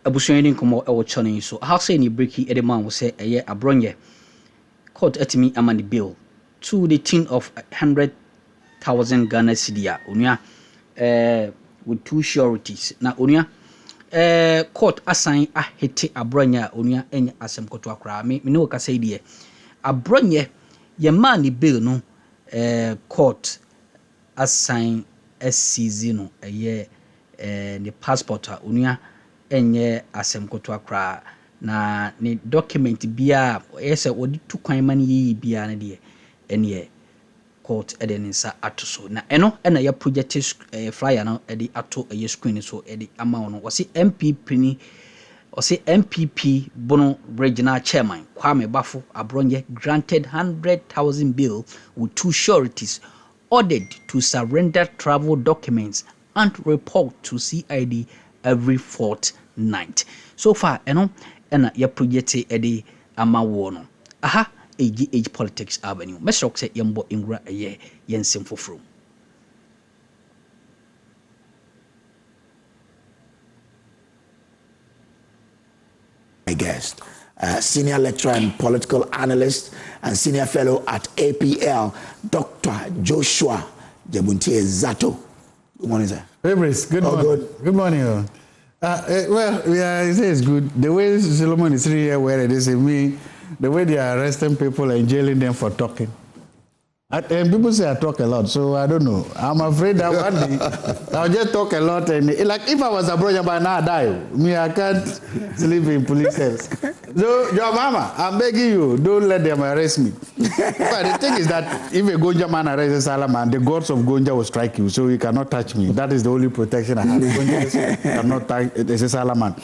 abusuani nkomo e wo chone so how say ni breaki e de man wo say eye Abronye court etimi amani bill to the tune of 100,000 Ghana cedi onua with two sureties na onua court assign a hete Abronye onua enye asem koto akra me ne wo kasa die Abronye ye man ni bill no court assign SCZ no eye the passport onua enye asem koto akra na ni document bia yesa odi tu kwan man yi bia na de ene court edensa atoso na eno ena ya project flyer na edi ato eye screen so edi ama no wose MPP ni wose MPP bono regional chairman Kwame Bafo Abronye granted 100,000 bill with two sureties ordered to surrender travel documents and report to CID every fortnight. So far, ena ya project edi ama wono. Aha, age politics avenue. Mesrok say yambo ingra ye yensim foforo. My guest, senior lecturer and political analyst and senior fellow at APL, Dr. Joshua Jebuntie Zato. Good morning, sir. Hey, Brice. Good morning. Good morning. Well, yeah, it's good. The way Solomon is here, where it is, the way they are arresting people and jailing them for talking. And people say I talk a lot, so I don't know. I'm afraid that one day I'll just talk a lot. And like if I was a brother by now, I die. Me, I can't sleep in police cells. So, your mama, I'm begging you, don't let them arrest me. But the thing is that if a Gonja man arrests Salaman, the gods of Gonja will strike you, so you cannot touch me. That is the only protection I have. Gonja cannot touch a Salaman.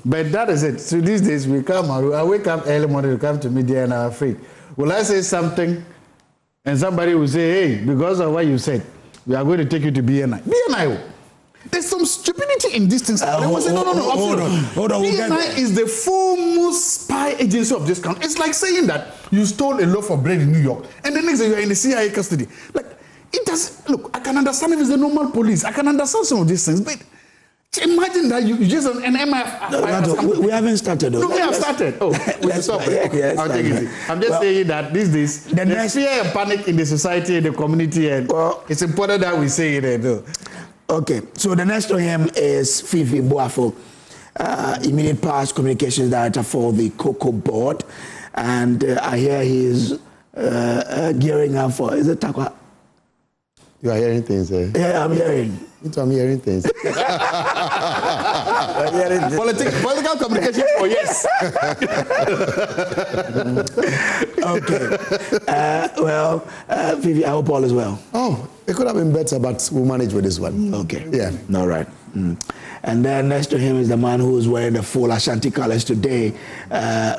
But that is it. So these days we come, I wake up early morning, you come to media and I'm afraid. Will I say something? And somebody will say, hey, because of what you said, we are going to take you to BNI. BNI, there's some stupidity in these things. Hold on. BNI is the foremost spy agency of this country. It's like saying that you stole a loaf of bread in New York, and the next day you're in the CIA custody. Like, it does, look, I can understand if it's the normal police. I can understand some of these things, but imagine that you just an MF. We haven't started. No, we have started. Oh, we stop. I'll take it. I'm just saying that these days, there's fear and panic in the society, in the community, and it's important that we say it. Okay, so the next to him is Fifi Boafo, immediate past communications director for the Cocoa Board, and I hear he's gearing up for. Is it Takwa? You are hearing things, eh? Yeah, I'm hearing. I'm hearing things. Political communication, oh yes. Okay. Well, Vivi, I hope all is well. Oh, it could have been better, but we'll manage with this one. Okay. Yeah. All right. And then next to him is the man who is wearing the full Ashanti colors today,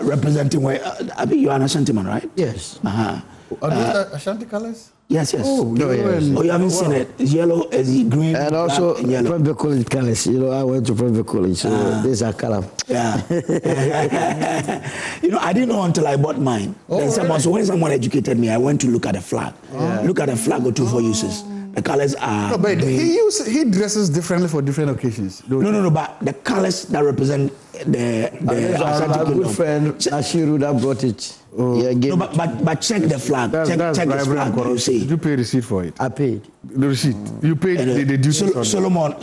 representing where I think you're an Ashanti man, right? Yes. Are those Ashanti colors? Yes. Oh, no, yes. Oh, you haven't seen it. It's yellow, it's green, and also and yellow. private college colors. You know, I went to private college, so these are color. Yeah. You know, I didn't know until I bought mine. Then so when someone educated me, I went to look at the flag. Look at the flag or two for uses. The colors are. No, but he dresses differently for different occasions. No, but the colors that represent the my good friend Nashiru that brought it. Yeah, no, but check the flag. Check the flag. You see. Did you pay receipt for it? I paid. The receipt. You paid the duty. Solomon.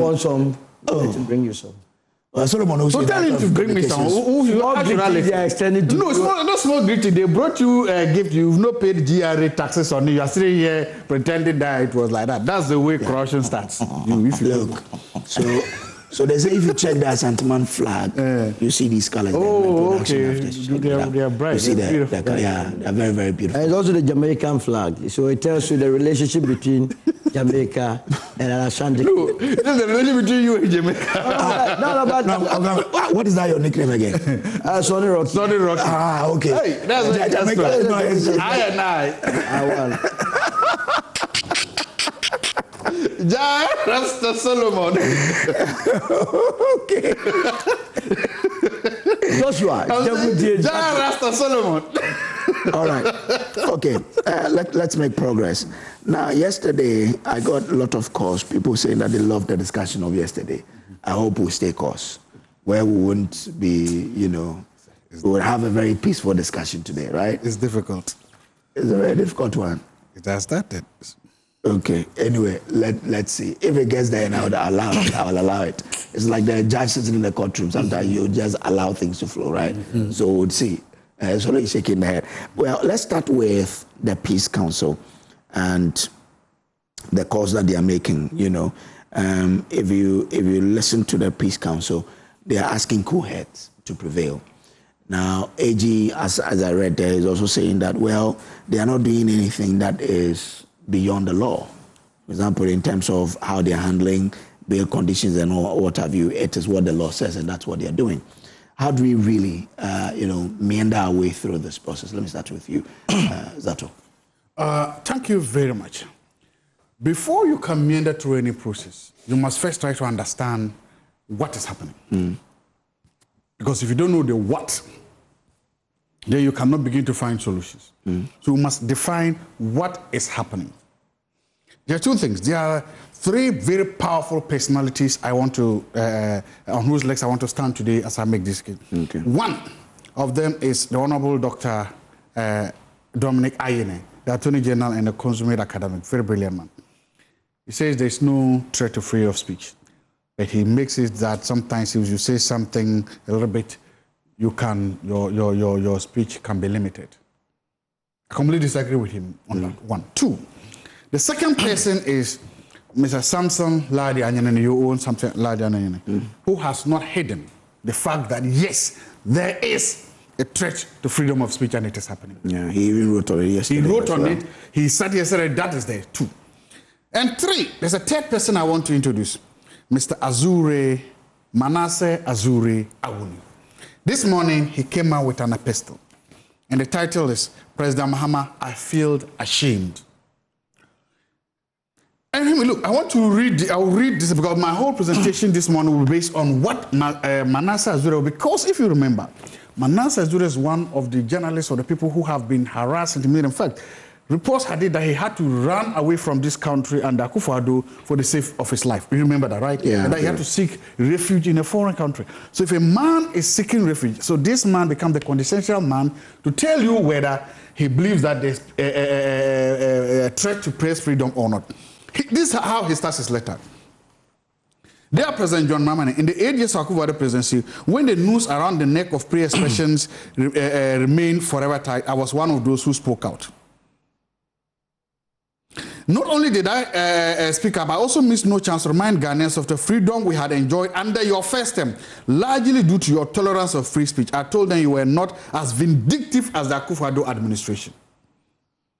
Want some? To bring you some. Solomon, so tell him to bring me some. No, it's not small greeting. They brought you a gift. You've not paid GRA taxes on it. You are sitting here pretending that it was like that. That's the way corruption starts. Look, so they say if you check the Ashantiman flag, you see these colors. Oh, okay. They are bright. You see that? Yeah, they're very, very beautiful. And it's also the Jamaican flag. So it tells you the relationship between Jamaica and Ashanti. No, it is the relationship between you and Jamaica. No, what is that your nickname again? Sonny Rocky. Sonny Rocky. Ah, okay. Hey, that's what Jamaica. I won. Ja Rasta Solomon. Okay. Joshua. Ja Rasta Solomon. All right. Okay. Let's make progress. Now, yesterday, I got a lot of calls. People saying that they loved the discussion of yesterday. I hope we'll stay course. where we wouldn't be, you know, we would have a very peaceful discussion today, right? It's difficult. It's a very difficult one. It has started. Okay. Anyway, let's see. If it gets there and I would allow it, I will allow it. It's like the judge sitting in the courtroom. Sometimes you just allow things to flow, right? So we'll see. So he's shaking the head. Well, let's start with the Peace Council and the calls that they are making. You know, if you listen to the Peace Council, they are asking cool heads to prevail. Now, AG, as I read there, is also saying that, well, they are not doing anything that is beyond the law. For example, in terms of how they are handling bail conditions and all, what have you, it is what the law says, and that's what they are doing. How do we really, you know, meander our way through this process? Let me start with you, Zato. Thank you very much. Before you can meander through any process, you must first try to understand what is happening. Because if you don't know the what, then you cannot begin to find solutions. So you must define what is happening. There are two things. There are three very powerful personalities I want to, on whose legs I want to stand today as I make this case. Okay. One of them is the Honorable Dr. Dominic Ayine, the Attorney General and a consummate academic, very brilliant man. He says there's no threat to freedom of speech. But he makes it that sometimes if you say something a little bit, you can, your speech can be limited. I completely disagree with him on that one. Two, the second person is Mr. Samson Ladi Anyanene, you own something Ladi Anyanene, who has not hidden the fact that yes, there is a threat to freedom of speech and it is happening. Yeah, he even wrote on it yesterday. He wrote on it, he said yesterday, that is there, two. And three, there's a third person I want to introduce. Mr. Azure, Manasseh Azure Awuni. This morning, he came out with an epistle. And the title is, President Mahama, I feel ashamed. And look, I want to read, I'll read this because my whole presentation this morning will be based on what Manasseh Azure, because if you remember, Manasseh Azure is one of the journalists or the people who have been harassed and intimidated. In fact, reports had it that he had to run away from this country under Akufo-Addo for the sake of his life. You remember that, right? Yeah. And that he had to seek refuge in a foreign country. So if a man is seeking refuge, so this man becomes the quintessential man to tell you whether he believes that there's a threat to press freedom or not. This is how he starts his letter. Dear President John Mahama, in the 8 years of Akufo-Addo presidency, when the noose around the neck of pre-expressions remained forever tight, I was one of those who spoke out. Not only did I speak up, I also missed no chance to remind Ghanaians of the freedom we had enjoyed under your first term, largely due to your tolerance of free speech. I told them you were not as vindictive as the Akufo-Addo administration.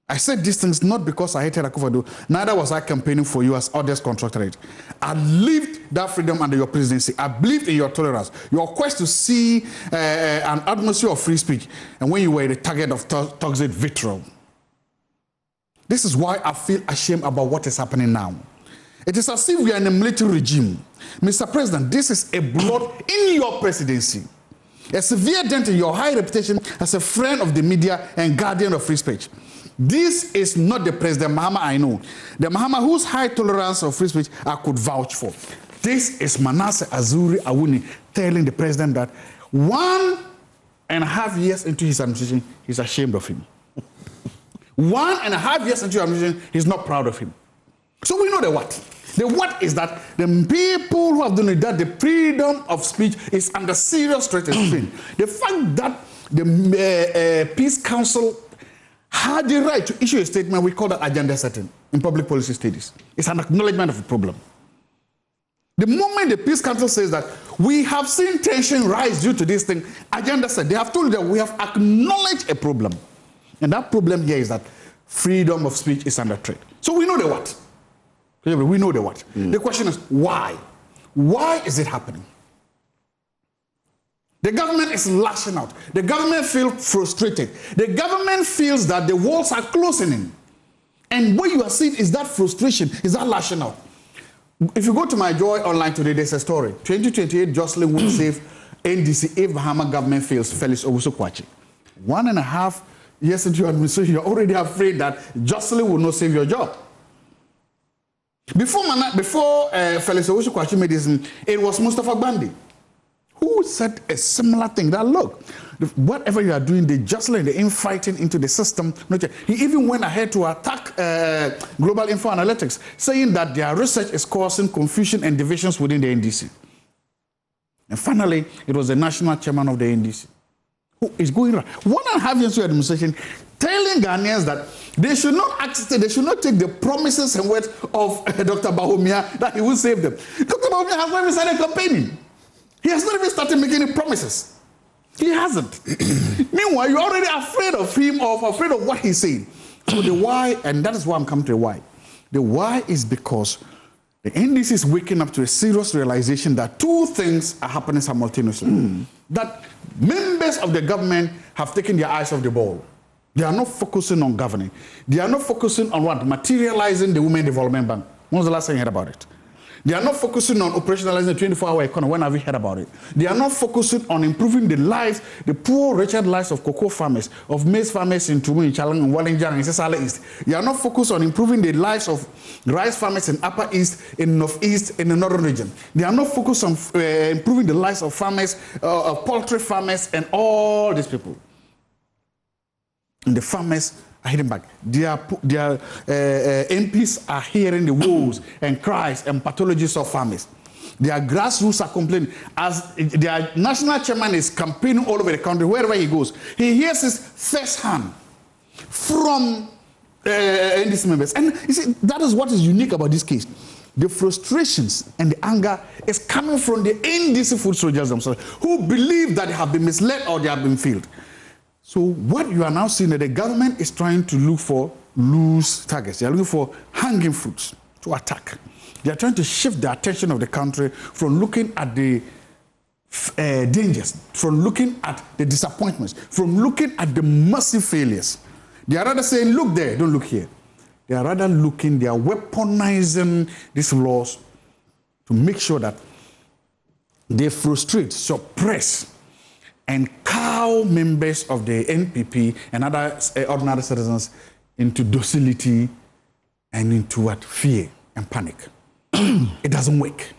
I said these things not because I hated Akufo-Addo, neither was I campaigning for you as others constructed it. I lived that freedom under your presidency. I believed in your tolerance, your quest to see an atmosphere of free speech, and when you were the target of toxic vitriol. This is why I feel ashamed about what is happening now. It is as if we are in a military regime. Mr. President, this is a blot in your presidency. A severe dent in your high reputation as a friend of the media and guardian of free speech. This is not the President Mahama I know. The Mahama whose high tolerance of free speech I could vouch for. This is Manasseh Azure Awuni telling the president that 1.5 years into his administration, he's ashamed of him. 1.5 years into your administration, he's not proud of him. So we know the what. The what is that the people who have done it, that the freedom of speech is under serious threat and strain. The fact that the Peace Council had the right to issue a statement, we call that agenda setting in public policy studies. It's an acknowledgement of a problem. The moment the Peace Council says that we have seen tension rise due to this thing, agenda set, they have told you that we have acknowledged a problem. And that problem here is that freedom of speech is under threat. So we know the what. We know the what. The question is why? Why is it happening? The government is lashing out. The government feels frustrated. The government feels that the walls are closing in. And what you are seeing is that frustration, is that lashing out. If you go to my Joy online today, there's a story. 2028, Jocelyn would save NDC if Bahama government fails Felix Owusu-Kwachi. 1.5 years into your administration, you're already afraid that Jocelyn will not save your job. Before Felix Owusu-Kwachi made this, it was Mustafa Bandi who said a similar thing, that look, whatever you are doing, the jostling, the infighting into the system. He even went ahead to attack Global Info Analytics, saying that their research is causing confusion and divisions within the NDC. And finally, it was the national chairman of the NDC who is going around 1.5 years to administration, telling Ghanaians that they should not take the promises and words of Dr. Bawumia that he will save them. Dr. Bawumia has not even started campaigning. He has not even started making any promises. He hasn't. Meanwhile, you're already afraid of him or afraid of what he's saying. So the why, and that is why I'm coming to the why. The why is because the NDC is waking up to a serious realization that two things are happening simultaneously. That members of the government have taken their eyes off the ball. They are not focusing on governing. They are not focusing on what? Materializing the Women Development Bank. When was the last time you heard about it? They are not focusing on operationalizing the 24-hour economy. When have you heard about it? They are not focusing on improving the lives, the poor, wretched lives of cocoa farmers, of maize farmers in Tumu, in Chalang, in Wellington, and Sesala East. They are not focused on improving the lives of rice farmers in Upper East, in Northeast, in the Northern region. They are not focused on improving the lives of farmers, of poultry farmers, and all these people. And the farmers are hitting back. Their MPs are hearing the woes and cries and pathologies of farmers. Their grassroots are complaining. As their national chairman is campaigning all over the country, wherever he goes, he hears this first hand from NDC members. And you see, that is what is unique about this case. The frustrations and the anger is coming from the NDC food soldiers themselves, who believe that they have been misled or they have been failed. So what you are now seeing that the government is trying to look for loose targets. They are looking for hanging fruits to attack. They are trying to shift the attention of the country from looking at the dangers, from looking at the disappointments, from looking at the massive failures. They are rather saying, look there, don't look here. They are rather looking, they are weaponizing these laws to make sure that they frustrate, suppress, and cow members of the NPP and other ordinary citizens into docility and into what? Fear and panic. It doesn't work.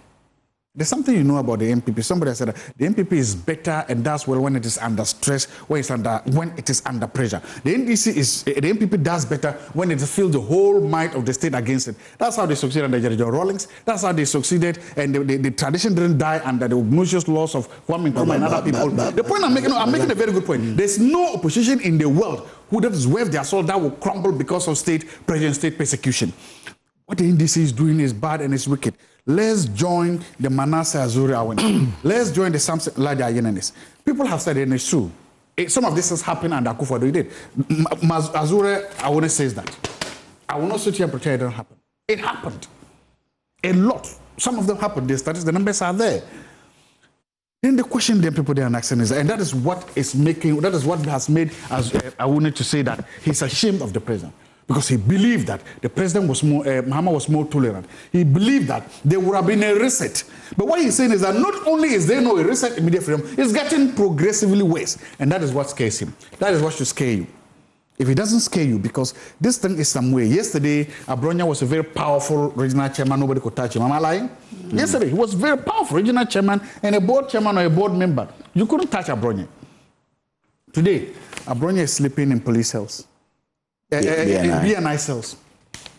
There's something you know about the NPP. Somebody said that the NPP is better and does well when it is under stress, when it is under pressure. The NPP does better when it feels the whole might of the state against it. That's how they succeeded under Jerry John Rawlings. That's how they succeeded, and the tradition didn't die under the obnoxious laws of Kwame Nkrumah and other people. The point I'm making a very good point. There's no opposition in the world who does worth their soul that will crumble because of state pressure and state persecution. What the NDC is doing is bad and it's wicked. Let's join the Manasseh Azure Awene. Let's join the Samson Elijah Ayenenis. People have said it, and it's true. Some of this has happened under Akufo-Addo. He did. Azure Awene says that. I will not sit here and pretend it didn't happen. It happened. A lot. Some of them happened. The numbers are there. Then the question that people there are asking is, and that is what has made Awene to say that he's ashamed of the president. Because he believed that the president was Mahama was more tolerant. He believed that there would have been a reset. But what he's saying is that not only is there no reset immediate freedom, it's getting progressively worse. And that is what scares him. That is what should scare you. If it doesn't scare you, because this thing is some way. Yesterday, Abronye was a very powerful regional chairman. Nobody could touch him. Am I lying? Yesterday, he was very powerful regional chairman and a board chairman or a board member. You couldn't touch Abronye. Today, Abronye is sleeping in police cells. BNI cells.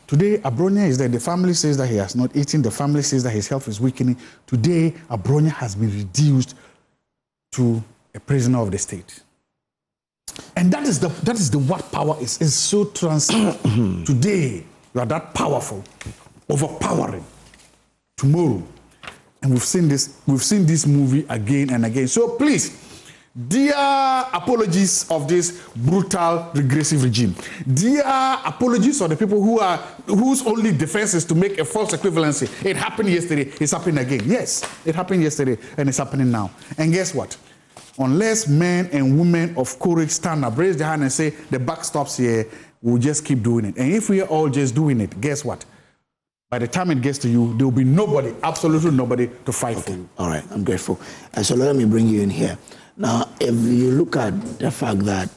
Today, Abronye is there. The family says that he has not eaten. The family says that his health is weakening. Today, Abronye has been reduced to a prisoner of the state. And that is the what power is. It's so transparent. Today, you are that powerful, overpowering. Tomorrow, and we've seen this movie again and again. So please, dear apologies of this brutal, regressive regime. Dear apologies of the people whose only defense is to make a false equivalency. It happened yesterday, it's happening again. Yes, it happened yesterday and it's happening now. And guess what? Unless men and women of courage stand up, raise their hand and say, the buck stops here, we'll just keep doing it. And if we are all just doing it, guess what? By the time it gets to you, there will be nobody, absolutely nobody, to fight for you. All right, I'm grateful. And so let me bring you in here. Now, if you look at the fact that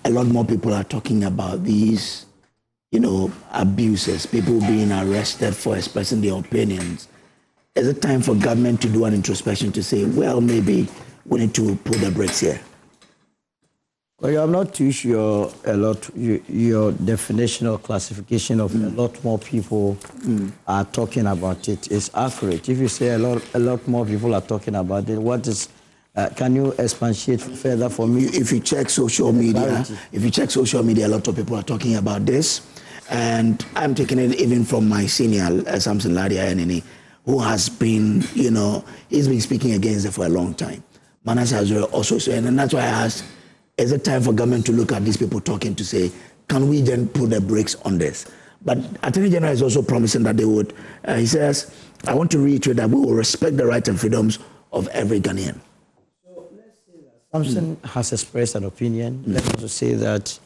a lot more people are talking about these, abuses, people being arrested for expressing their opinions, is it time for government to do an introspection to say, well, maybe we need to put the brakes here. Well, I'm not too sure your definition or classification of a lot more people are talking about it is accurate. If you say a lot more people are talking about it, what is? Can you expatiate further for me? If you check social media, a lot of people are talking about this, and I'm taking it even from my senior Samson Ladia Enini, who has been, he's been speaking against it for a long time. Manasseh has also said, and that's why I asked, is it time for government to look at these people talking to say, can we then put the brakes on this? But Attorney General is also promising that they would. He says, I want to reiterate that we will respect the rights and freedoms of every Ghanaian. So let's say that Samson has expressed an opinion. Let's also say that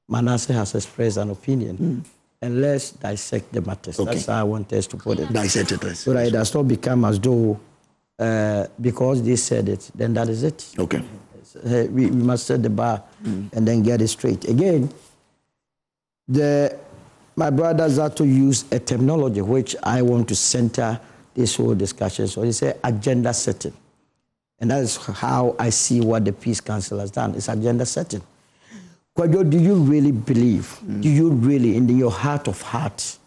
Manasseh has expressed an opinion. And let's dissect the matters. Okay. That's how I want us to put it. Dissect it. So that it does not become as though because they said it, then that is it. Okay. We must set the bar and then get it straight. Again, my brother Zato used a terminology which I want to center this whole discussion. So he said agenda setting. And that is how I see what the Peace Council has done. It's agenda setting. Kwadwo, do you really believe, do you really, in your heart of hearts,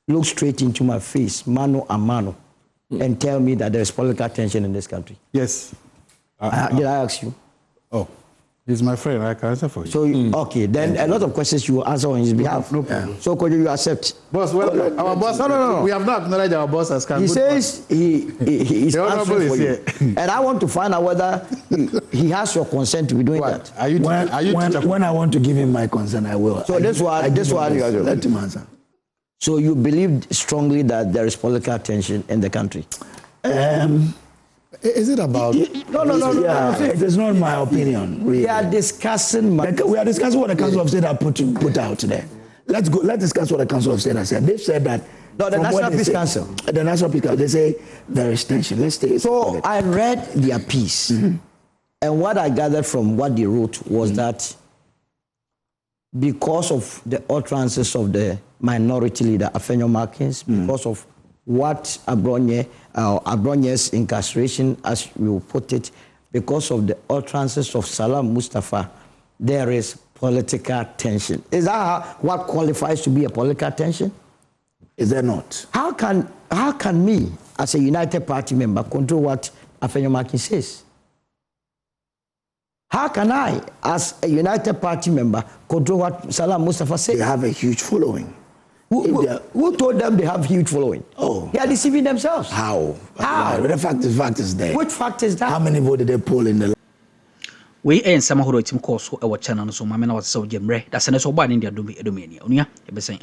look straight into my face, mano a mano, and tell me that there is political tension in this country? Yes. Did I ask you? Oh, he's my friend. I can answer for you. So, okay, then a lot of questions you will answer on his behalf. No problem. So, could you accept? Boss, well, our boss, no. We have not acknowledged our boss as He says he's answering for you. And I want to find out whether he has your consent to be doing that. When I want to give him my consent, I will. So, this one you are doing. Let him answer. So, you believe strongly that there is political tension in the country? Is it about? No. Yeah, it is not my opinion. Really. We are discussing. We are discussing what the Council of State have put out today. Let's discuss what the Council of State has said. They've said that. No, the National Peace Council. The National Peace Council. They say there is tension. Let's take it. So I read their piece, and what I gathered from what they wrote was that because of the utterances of the minority leader Afenyo Markins, because of what Abronye's incarceration, as you put it, because of the utterances of Salam Mustafa, there is political tension. Is that what qualifies to be a political tension? Is there not? How can me, as a United Party member, control what Afenyo Markins says? How can I, as a United Party member, control what Salam Mustafa says? They have a huge following. Who told them they have huge following? Oh. They are deceiving themselves. How? How? The fact is there. Which fact is that? How many votes did they poll in the we ain't some who team course so our channel so mama na what's so jemre that's an so bad in the domain onia e be say